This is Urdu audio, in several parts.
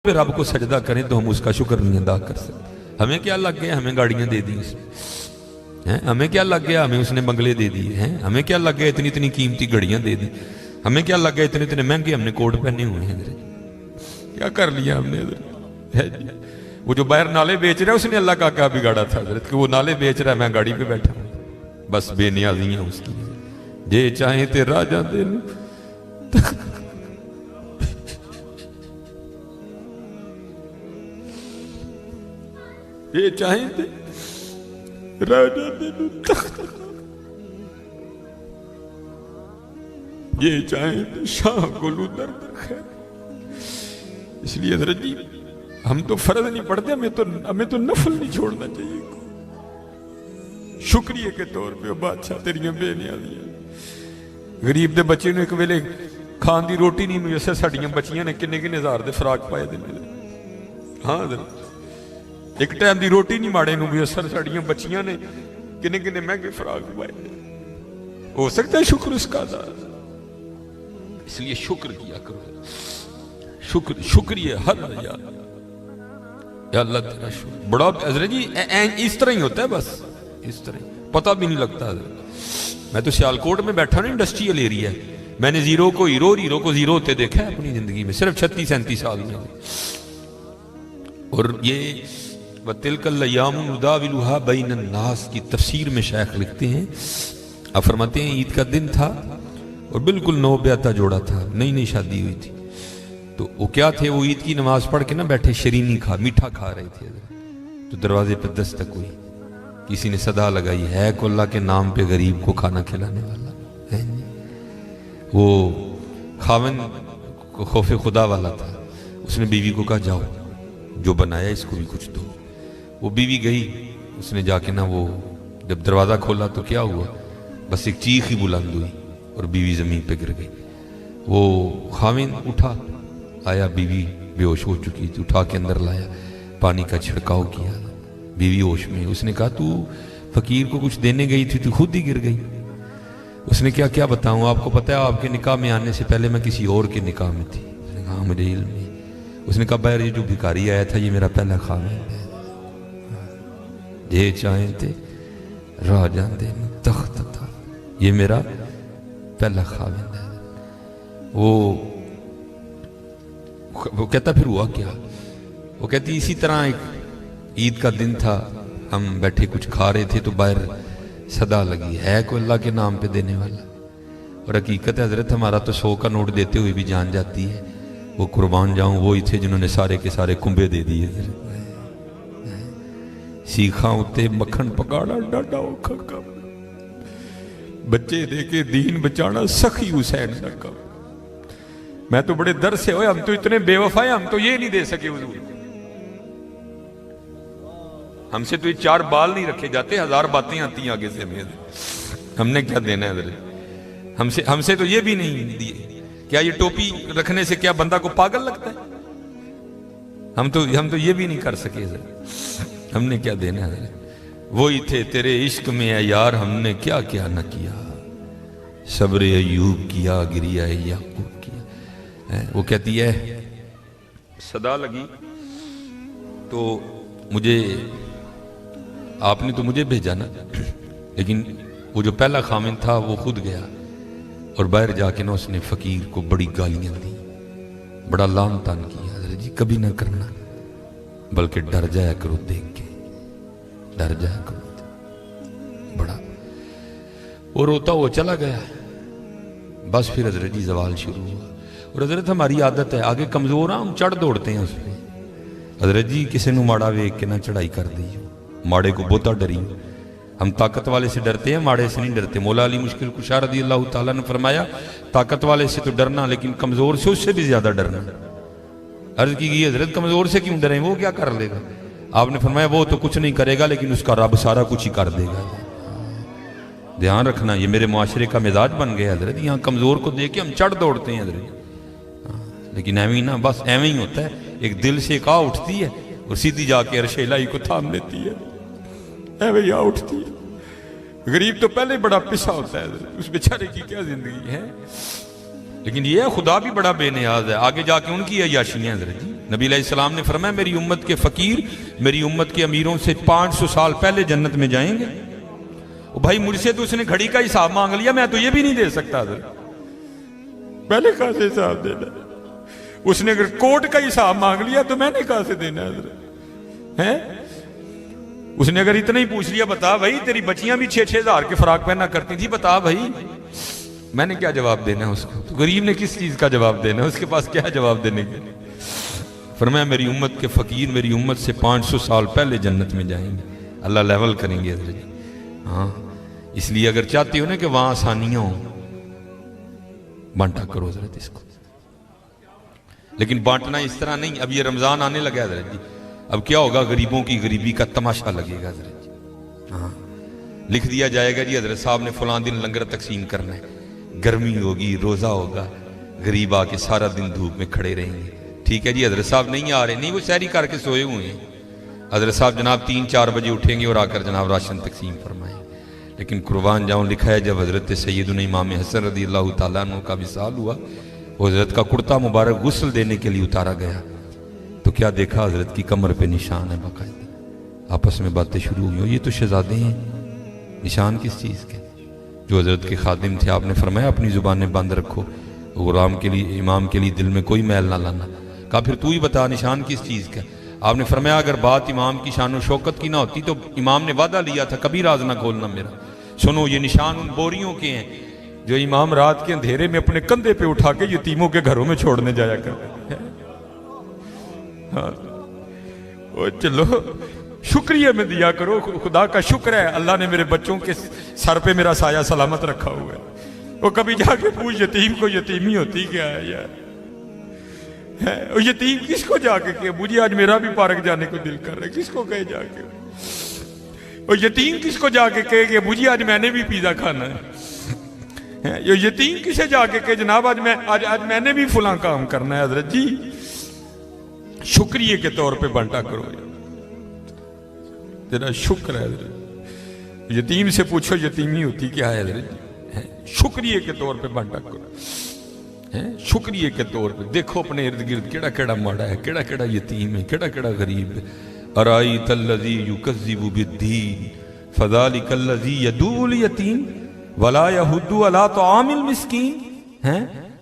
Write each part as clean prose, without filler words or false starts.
پہ رب کو سجدہ کریں تو ہم اس کا شکر نہیں ادا کر سکتے۔ ہمیں کیا لگ گیا ہمیں گاڑیاں دے دی اس نے، ہمیں کیا لگ گیا ہمیں اس نے بنگلے دے دیے ہیں، ہمیں کیا لگ گیا اتنی اتنی قیمتی گھڑیاں دے دی، ہمیں کیا لگ گیا اتنے اتنے مہنگے ہم نے کوٹ پہنے ہوئے ہیں، کیا کر لیا ہم نے حضرت؟ وہ جو باہر نالے بیچ رہا ہے اس نے اللہ کا کیا بگاڑا تھا حضرت کہ وہ نالے بیچ رہا ہے، میں گاڑی پہ بیٹھا ہوں، بس بے نیازی ہیں اس کی، جے چاہیں تے راجہ دے لو یہ چاہیں تے راجہ دے لو تخت، یہ چاہیں تے شاہ گلو درد خیر۔ اس لیے حضرت جی ہم تو فرض نہیں پڑھتے، ہمیں تو نفل نہیں چھوڑنا چاہیے، شکریہ کے طور پہ بادشاہ تیریاں بے نیازیاں۔ غریب دے بچے نے ایک ویلے کھان دی روٹی نہیں میسر، ساڑیاں بچیاں نے کنے کنے ہزار دے فراق پائے دے میرے، ہاں حضرت ایک ٹائم دی روٹی نہیں ماڑے نو میسر، ساڑیاں بچیاں نے کنے کنے مہنگے فراق پائے دے۔ ہو سکتا ہے شکر اس کا ادا، اس لیے شکر کیا کرو، شکریہ ہر یا اللہ تیرا شکر بڑا حضرت جی اس طرح ہی ہوتا ہے، بس اس طرح پتہ بھی نہیں لگتا حضرت۔ میں تو سیالکوٹ میں بیٹھا نا، انڈسٹریل ایریا ہے، میں نے زیرو کو ہیرو اور ہیرو کو زیرو ہوتے دیکھا ہے اپنی زندگی میں، صرف 36-37 سال میں۔ اور یہ وَتِلْكَ الْأَيَّامُ نُدَاوِلُهَا بَيْنَ النَّاسِ کی تفسیر میں شیخ لکھتے ہیں، آپ فرماتے ہیں عید کا دن تھا اور بالکل نو بیاتہ جوڑا تھا، نئی نئی شادی ہوئی تھی، تو وہ کیا تھے، وہ عید کی نماز پڑھ کے نہ بیٹھے شیرینی میٹھا کھا رہے تھے، تو دروازے پہ دستک ہوئی، کسی نے صدا لگائی، ہے کو اللہ کے نام پہ غریب کو کھانا کھلانے والا ہے۔ وہ خاوند کو خوف خدا والا تھا، اس نے بیوی کو کہا جاؤ جو بنایا اس کو بھی کچھ دو۔ وہ بیوی گئی، اس نے جا کے نہ وہ جب دروازہ کھولا تو کیا ہوا، بس ایک چیخ ہی بلند ہوئی اور بیوی زمین پہ گر گئی۔ وہ خاوند اٹھا، آیا، بیوی بے ہوش ہو چکی تھی، اٹھا کے اندر لایا، پانی کا چھڑکاؤ کیا، بیوی ہوش میں۔ اس نے کہا تو فقیر کو کچھ دینے گئی تھی تو خود ہی گر گئی۔ اس نے کیا بتاؤں، آپ کو پتہ ہے آپ کے نکاح میں آنے سے پہلے میں کسی اور کے نکاح میں تھی۔ اس نے کہا مجھے علم نہیں۔ اس نے کہا بہر یہ جو بھکاری آیا تھا یہ میرا پہلا خاوند ہے، یہ چاہیں تھے راجہ دے تخت تھا، یہ میرا پہلا خاوند ہے۔ وہ کہتا پھر ہوا کیا، وہ کہتی اسی طرح ایک عید کا دن تھا، ہم بیٹھے کچھ کھا رہے تھے تو باہر صدا لگی، ہے کوئی اللہ کے نام پہ دینے والا؟ اور حقیقت ہے حضرت ہمارا تو 100 کا نوٹ دیتے ہوئے بھی جان جاتی ہے، وہ قربان جاؤں وہی تھے جنہوں نے سارے کے سارے کنبے دے دیے، سیکھاں اتے مکھن پکاڑا ڈاڈا اوکھا کم، بچے دے کے دین بچانا سخی حسین کا کم۔ میں تو بڑے در سے ہوئے، ہم تو اتنے بے وفا ہیں، ہم تو یہ نہیں دے سکے حضور، ہم سے تو یہ 4 بال نہیں رکھے جاتے، 1000 باتیں آتی ہیں آگے سے ہمیں، ہم نے کیا دینا ہے حضرت؟ ہم سے تو یہ بھی نہیں دیے، کیا یہ ٹوپی رکھنے سے کیا بندہ کو پاگل لگتا ہے؟ ہم تو یہ بھی نہیں کر سکے حضرت، ہم نے کیا دینا ہے حضرت؟ وہی تھے تیرے عشق میں اے یار، ہم نے کیا کیا نہ کیا، صبر ایوب کیا، گریہ یعقوب کیا۔ وہ کہتی ہے صدا لگی تو مجھے، آپ نے تو مجھے بھیجا نا، لیکن وہ جو پہلا خاوند تھا وہ خود گیا اور باہر جا کے نا اس نے فقیر کو بڑی گالیاں دی، بڑا لعن طعن کیا۔ حضرت جی کبھی نہ کرنا، بلکہ ڈر جایا کرو دیکھ کے، ڈر جایا کرو بڑا۔ وہ روتا وہ چلا گیا، بس پھر حضرت جی زوال شروع ہوا۔ اور حضرت ہماری عادت ہے آگے کمزور ہم چڑھ دوڑتے ہیں اس پہ، حضرت جی کسی نو ماڑا ویک کے نہ چڑھائی کر دی، ماڑے کو بہتا ڈری، ہم طاقت والے سے ڈرتے ہیں، ماڑے سے نہیں ڈرتے۔ مولا علی مشکل کشا رضی اللہ تعالیٰ نے فرمایا طاقت والے سے تو ڈرنا لیکن کمزور سے اس سے بھی زیادہ ڈرنا۔ عرض کی گئی حضرت کمزور سے کیوں ڈریں، وہ کیا کر لے گا؟ آپ نے فرمایا وہ تو کچھ نہیں کرے گا لیکن اس کا رب سارا کچھ ہی کر دے گا۔ دھیان رکھنا، یہ میرے معاشرے کا مزاج بن گیا حضرت، یہاں کمزور کو دیکھ کے ہم چڑھ دوڑتے ہیں حضرت، لیکن ایویں نہ، بس ایویں ہی ہوتا ہے، ایک دل سے ایک آ اٹھتی ہے اور سیدھی جا کے عرش الہی کو تھام لیتی ہے، ایویں ہی آ اٹھتی ہے۔ غریب تو پہلے بڑا پسا ہوتا ہے، اس بیچارے کی کیا زندگی ہے، لیکن یہ خدا بھی بڑا بے نیاز ہے، آگے جا کے ان کی عیاشیاں حضرت جی۔ نبی علیہ السلام نے فرمایا میری امت کے فقیر میری امت کے امیروں سے 500 سال پہلے جنت میں جائیں گے. بھائی مجھ سے تو اس نے گھڑی کا حساب مانگ لیا, میں تو یہ بھی نہیں دے سکتا حضرت. پہلے کہاں سے حساب دینا؟ اس نے اگر کوٹ کا حساب مانگ لیا تو میں نے کہاں سے دینا حضرت ہے؟ اس نے اگر اتنا ہی پوچھ لیا بتا بھائی تیری بچیاں بھی 6-6 ہزار کے فراق پہنا کرتی تھی, بتا بھائی, میں نے کیا جواب دینا ہے اس کو؟ تو غریب نے کس چیز کا جواب دینا ہے؟ اس کے پاس کیا جواب دینے کے؟ فرمایا میری امت کے فقیر میری امت سے 500 سال پہلے جنت میں جائیں گے, اللہ لیول کریں گے حضرت. ہاں اس لیے اگر چاہتے ہو نا کہ وہاں آسانیاں ہوں, بانٹا کرو حضرت اس کو. لیکن بانٹنا اس طرح نہیں. اب یہ رمضان آنے لگا حضرت جی, اب کیا ہوگا؟ غریبوں کی غریبی کا تماشا لگے گا حضرت جی. ہاں لکھ دیا جائے گا جی حضرت صاحب نے فلاں دن لنگر تقسیم کرنا ہے, گرمی ہوگی, روزہ ہوگا, غریب آ کے سارا دن دھوپ میں کھڑے رہیں گے. ٹھیک ہے جی حضرت صاحب نہیں آ رہے, نہیں وہ سحری کر کے سوئے ہوئے ہیں. حضرت صاحب جناب 3-4 بجے اٹھیں گے اور آ کر جناب راشن تقسیم فرمائیں. لیکن قربان جاؤں لکھا ہے جب حضرت سیدنا امام حسن رضی اللہ تعالیٰ عنہ کا وصال ہوا, وہ حضرت کا کرتا مبارک غسل دینے کے لیے اتارا گیا تو کیا دیکھا؟ حضرت کی کمر پہ نشان ہے باقاعدہ. آپس میں باتیں شروع ہوئی, یہ تو شہزادے ہیں, نشان کس چیز کے؟ جو حضرت کے خادم تھے آپ نے فرمایا اپنی زبانیں بند رکھو, غلام کے لیے امام کے لیے دل میں کوئی میل نہ لانا. کہا پھر تو ہی بتا نشان کس چیز کا؟ آپ نے فرمایا اگر بات امام کی شان و شوکت کی نہ ہوتی تو امام نے وعدہ لیا تھا کبھی راز نہ کھولنا میرا. سنو یہ نشان ان بوریوں کے ہیں جو امام رات کے اندھیرے میں اپنے کندھے پہ اٹھا کے یتیموں کے گھروں میں چھوڑنے جایا کرتے ہیں. ہاں چلو شکریہ میں دیا کرو, خدا کا شکر ہے اللہ نے میرے بچوں کے سر پہ میرا سایہ سلامت رکھا ہوا ہے. وہ کبھی جا کے پوچھ یتیم کو یتیمی ہوتی کیا ہے یار؟ یتیم کس کو جا کے کہ مجھے آج میرا بھی پارک جانے کو دل کر رہا ہے, کس کو کہے جا کے؟ اور یتیم کس کو جا کے کہے کہ مجھے آج میں نے بھی پیزا کھانا ہے؟ یہ یتیم کسے جا کے کہ جناب آج میں نے بھی فلاں کام کرنا ہے؟ حضرت جی شکریہ کے طور پہ بانٹا کرو, تیرا شکر ہے حضرت. یتیم سے پوچھو یتیمی ہوتی کیا ہے حضرت جی, شکریہ کے طور پہ بانٹا کرو. شکریہ کے طور پہ دیکھو اپنے ارد گرد کیڑا کیڑا ماڑا ہے, کیڑا کیڑا یتیم ہے, کیڑا کیڑا غریب ہے. ارائیت الذی یکذب بالدین فذلک الذی یدعو الیتیم ولا یحض علی طعام المسکین.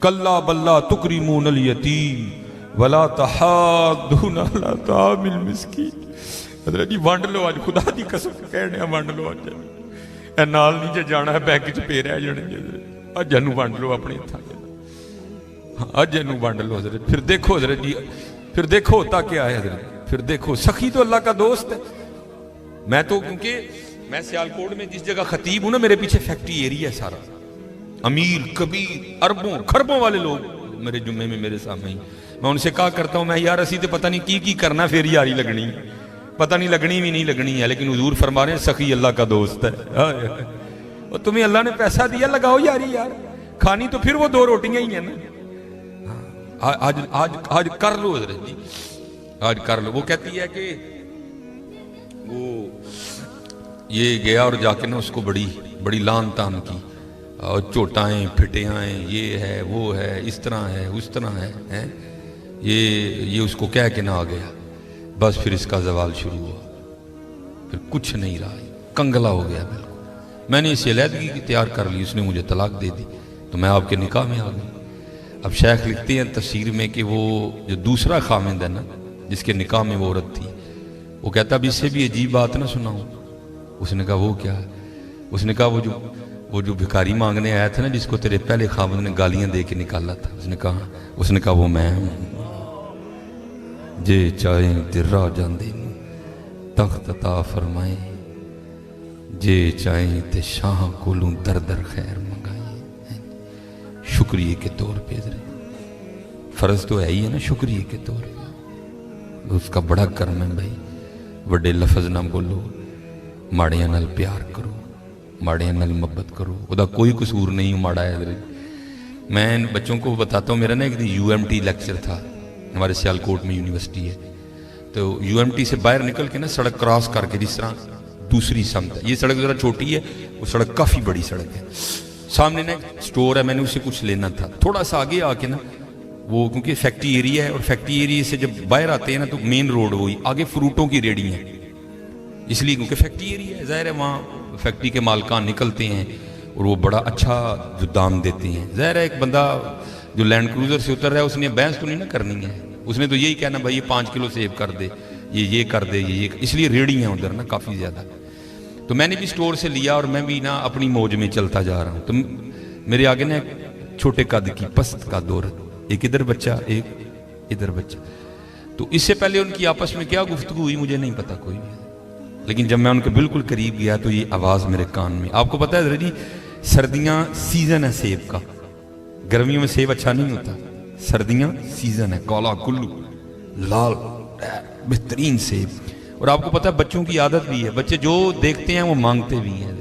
کلا بل لا تکرمون الیتیم ولا تحاضون علی طعام المسکین. حضرت جی ونڈ لو آج, خدا دی قسم کہنے ونڈ لو آج. اے نال نہیں جے جانا ہے بینک چ پے رہ جانے اج جنو ونڈ لو اپنے ہتھاں. اج انو ونڈ لو حضرت. پھر دیکھو حضرت جی, پھر دیکھو ہوتا کیا ہے حضرت. پھر دیکھو سخی تو اللہ کا دوست ہے. میں تو کیونکہ میں سیالکوٹ میں جس جگہ خطیب ہوں نا, میرے پیچھے فیکٹری ایریا ہے سارا, امیر کبیر اربوں خربوں والے لوگ میرے جمعے میں میرے سامنے ہی. میں ان سے کہا کرتا ہوں میں یار اسی تو پتہ نہیں کی کرنا, پھر یاری لگنی, پتہ نہیں لگنی بھی نہیں لگنی ہے, لیکن حضور فرما رہے ہیں سخی اللہ کا دوست ہے. اور تمہیں اللہ نے پیسہ دیا لگاؤ یاری یار, کھانی تو پھر وہ 2 روٹیاں ہی ہیں نا. آج کر لو حضرت جی, آج کر لو. وہ کہتی ہے کہ وہ یہ گیا اور جا کے نا اس کو بڑی لان تان کی, اور چوٹائیں پھٹیاں, یہ ہے وہ ہے, اس طرح ہے اس طرح ہے, یہ اس کو کہہ کے نہ آ گیا. بس پھر اس کا زوال شروع ہوا, پھر کچھ نہیں رہا, کنگلا ہو گیا بالکل. میں نے اسے علیحدگی کی تیار کر لی, اس نے مجھے طلاق دے دی, تو میں آپ کے نکاح میں آ گئی. اب شیخ لکھتے ہیں تفسیر میں کہ وہ جو دوسرا خامند ہے نا جس کے نکاح میں وہ عورت تھی, وہ کہتا اب اس سے بھی عجیب بات نہ سناؤں. اس نے کہا وہ کیا ہے؟ اس نے کہا وہ جو بھکاری مانگنے آیا تھا نا جس کو تیرے پہلے خامند نے گالیاں دے کے نکالا تھا, اس نے کہا وہ میں ہوں. جے چاہیں درا جاندے تخت عطا فرمائیں, جے چاہیں تے شاہ کولوں در در خیر منگائیں. شکریہ کے طور پہ فرض تو ہے ہی ہے نا, شکریہ کے طور پہ اس کا بڑا کرم ہے بھائی. بڑے لفظ نہ بولو, ماڑیاں نال پیار کرو, ماڑیاں نال محبت کرو. خدا کوئی قصور نہیں ماڑا ہے حضرت. میں بچوں کو بتاتا ہوں, میرا نا ایک UMT لیکچر تھا, ہمارے سیالکوٹ میں یونیورسٹی ہے, تو UMT سے باہر نکل کے نا سڑک کراس کر کے جس طرح دوسری سمت ہے, یہ سڑک ذرا چھوٹی ہے, وہ سڑک کافی بڑی سڑک ہے, سامنے نا ایک سٹور ہے, میں نے اسے کچھ لینا تھا. تھوڑا سا آگے آ کے نا وہ کیونکہ فیکٹری ایریا ہے، اور فیکٹری ایریا سے جب باہر آتے ہیں نا تو مین روڈ وہی، آگے فروٹوں کی ریڑھی ہیں، اس لیے کیونکہ فیکٹری ایریا ہے، ظاہر ہے وہاں فیکٹری کے مالکان نکلتے ہیں اور وہ بڑا اچھا جو دام دیتے ہیں۔ ظاہر ہے ایک بندہ جو لینڈ کروزر سے اتر رہا ہے اس نے بحث تو نہیں نہ کرنی ہے، اس نے تو یہی کہنا بھائی یہ 5 کلو سیب کر دے، یہ کر دے، یہ اس لیے ریڑھی ہیں ادھر نا کافی زیادہ۔ تو میں نے بھی سٹور سے لیا اور میں بھی نا اپنی موج میں چلتا جا رہا ہوں، تو میرے آگے نا چھوٹے قد کی پست کا دور، ایک ادھر بچہ ایک ادھر بچہ، تو اس سے پہلے ان کی آپس میں کیا گفتگو ہوئی مجھے نہیں پتا کوئی بھی، لیکن جب میں ان کے بالکل قریب گیا تو یہ آواز میرے کان میں۔ آپ کو پتا ہے حضرت جی سردیاں سیزن ہے سیب کا، گرمیوں میں سیب اچھا نہیں ہوتا، سردیاں سیزن ہے، کالا کلو لال بہترین سیب، اور آپ کو پتا ہے بچوں کی عادت بھی ہے، بچے جو دیکھتے ہیں وہ مانگتے بھی ہیں۔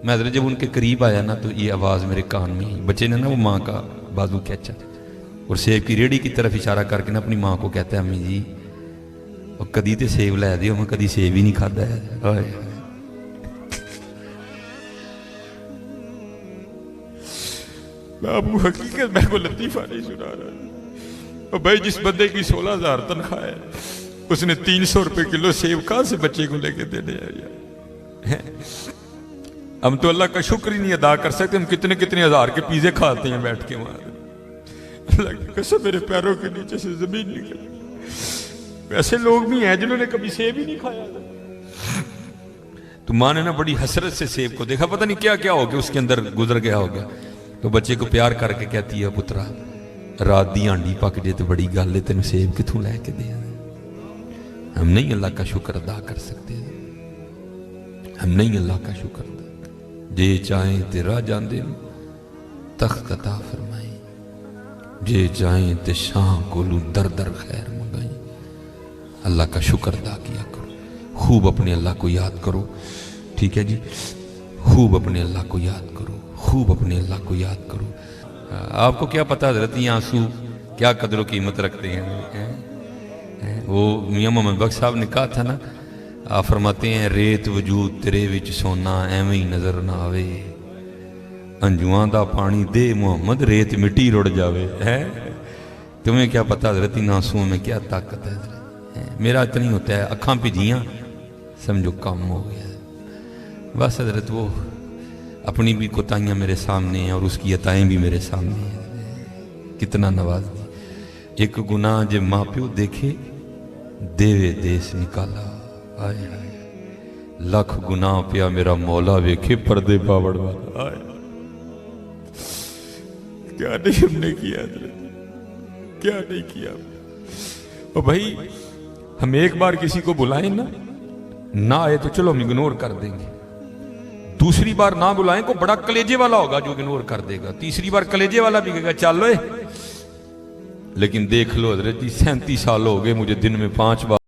میں حضرت جب ان کے قریب آیا نا تو یہ آواز میرے کان میں آئی، بچے نے نا وہ ماں کا بازو کھینچا اور سیب کی ریڑھی کی طرف اشارہ کر کے نا اپنی ماں کو کہتا ہے امی جی اور کدی تے سیب لے دیو، میں کدی سیب ہی نہیں کھادا ہے۔ میں آپ کو حقیقت میں کو لطیفہ نہیں سنا رہا، اور بھائی جس بندے کی 16,000 تنخواہ ہے اس نے 300 روپے کلو سیب کہاں سے بچے کو لے کے دینے آیا؟ ہم تو اللہ کا شکر ہی نہیں ادا کر سکتے، ہم کتنے کتنے ہزار کے پیزے کھاتے ہیں بیٹھ کے وہاں، اللہ کی قسم میرے پیروں کے نیچے سے زمین نکل۔ ایسے لوگ بھی ہیں جنہوں نے کبھی سیب ہی نہیں کھایا، تو ماں نے نا بڑی حسرت سے سیب کو دیکھا، پتہ نہیں کیا کیا ہو گیا اس کے اندر گزر گیا ہوگا، تو بچے کو پیار کر کے کہتی ہے پترا رات دی ہانڈی پک جے تو بڑی گل ہے، تینوں سیب کتوں لے کے دیا۔ ہم نہیں اللہ کا شکر ادا کر سکتے، ہم نہیں اللہ کا شکر ادا، جے چاہیں تے راہ جاندے تخت عطا فرمائیں، جے چاہیں تے شاہ کولو در در خیر منگائیں۔ اللہ کا شکر ادا کیا کرو، خوب اپنے اللہ کو یاد کرو، ٹھیک ہے جی، خوب اپنے اللہ کو یاد کرو، خوب اپنے اللہ کو یاد کرو۔ آپ کو کیا پتا حضرت یہ آنسو کیا قدر و قیمت رکھتے ہیں؟ وہ میاں محمد بخش صاحب نے کہا تھا نا، آپ فرماتے ہیں ریت وجود تیرے وچ سونا ایویں ہی نظر نہ آوے، انجواں دا پانی دے محمد ریت مٹی رڑ جاوے۔ تمہیں کیا پتا حضرت ان آنسوؤں میں کیا طاقت ہے؟ میرا اتنی ہوتا ہے اکھاں پجیاں سمجھو کم ہو گیا، بس حضرت وہ اپنی بھی کوتاہیاں میرے سامنے ہیں اور اس کی عطائیں بھی میرے سامنے ہیں، کتنا نواز دی۔ ایک گناہ جے ماں پیو دیکھے دیوے دیس نکالا، آئے آئے لاکھ گناہ پیا میرا مولا ویکھے پردے پاوڑ والا، آئے کیا نہیں ہم نے کیا حضرت، کیا نہیں کیا۔ اور بھائی ہم ایک بار کسی کو بلائیں نا، نہ آئے تو چلو ہم اگنور کر دیں گے، دوسری بار نہ بلائیں کو بڑا کلیجے والا ہوگا جو اگنور کر دے گا، تیسری بار کلیجے والا بھی کہے گا چل لو۔ لیکن دیکھ لو حضرت جی 37 سال ہو گئے مجھے دن میں 5 بار